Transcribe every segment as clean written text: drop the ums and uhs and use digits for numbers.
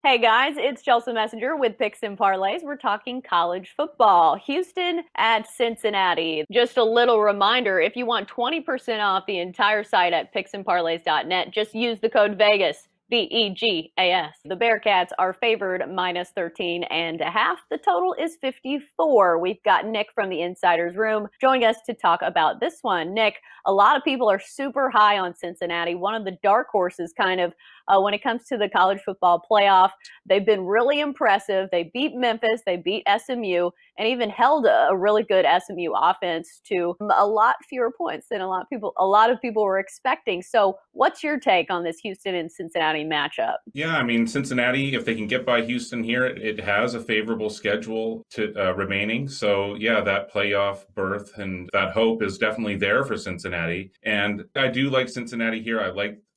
Hey guys, it's Chelsa Messenger with Picks and Parlays. We're talking college football. Houston at Cincinnati. Just a little reminder, if you want 20% off the entire site at picksandparlays.net, just use the code VEGAS. VEGAS. The Bearcats are favored minus 13.5. The total is 54. We've got Nick from the Insider's Room joining us to talk about this one. Nick, a lot of people are super high on Cincinnati, one of the dark horses kind of when it comes to the college football playoff. They've been really impressive. They beat Memphis, they beat SMU, and even held a really good SMU offense to a lot fewer points than a lot of people were expecting. So what's your take on this Houston and Cincinnati matchup? Yeah, I mean, Cincinnati, if they can get by Houston here, it has a favorable schedule to remaining. So, yeah, that playoff berth and that hope is definitely there for Cincinnati. And I do like Cincinnati here.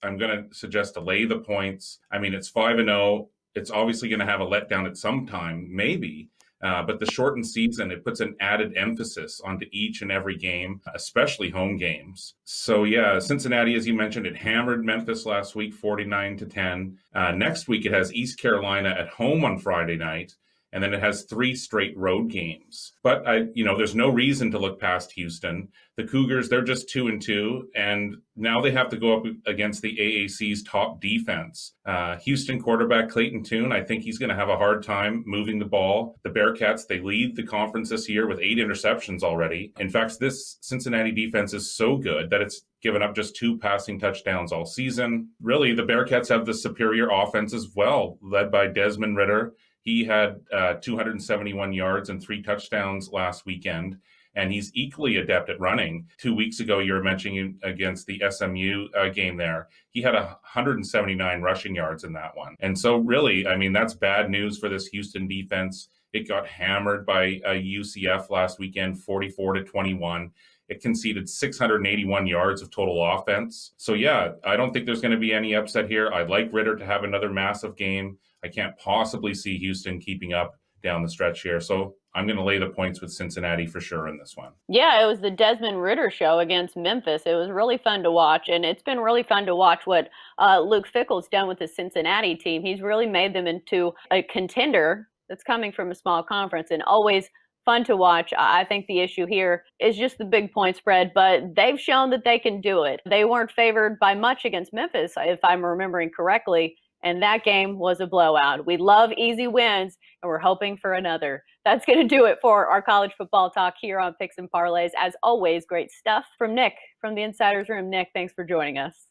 I'm going to suggest to lay the points. I mean, it's 5-0. It's obviously going to have a letdown at some time, maybe. But the shortened season, it puts an added emphasis onto each and every game, especially home games. So, yeah, Cincinnati, as you mentioned, it hammered Memphis last week, 49-10. Next week, it has East Carolina at home on Friday night. And then it has 3 straight road games. But there's no reason to look past Houston. The Cougars, they're just 2-2, and now they have to go up against the AAC's top defense. Houston quarterback Clayton Tune, I think he's going to have a hard time moving the ball. The Bearcats, they lead the conference this year with 8 interceptions already. In fact, this Cincinnati defense is so good that it's given up just 2 passing touchdowns all season. Really, the Bearcats have the superior offense as well, led by Desmond Ridder. He had 271 yards and 3 touchdowns last weekend, and he's equally adept at running. 2 weeks ago, you were mentioning against the SMU game there. He had 179 rushing yards in that one. And so really, I mean, that's bad news for this Houston defense. It got hammered by UCF last weekend, 44-21. It conceded 681 yards of total offense. So, yeah, I don't think there's going to be any upset here. I'd like Ridder to have another massive game. I can't possibly see Houston keeping up down the stretch here. So I'm going to lay the points with Cincinnati for sure in this one. Yeah, it was the Desmond Ridder show against Memphis. It was really fun to watch, and it's been really fun to watch what Luke Fickell's done with the Cincinnati team. He's really made them into a contender that's coming from a small conference and always fun to watch. I think the issue here is just the big point spread, but they've shown that they can do it. They weren't favored by much against Memphis, if I'm remembering correctly, and that game was a blowout. We love easy wins, and we're hoping for another. That's going to do it for our college football talk here on Picks and Parlays. As always, great stuff from Nick from the Insider's Room. Nick, thanks for joining us.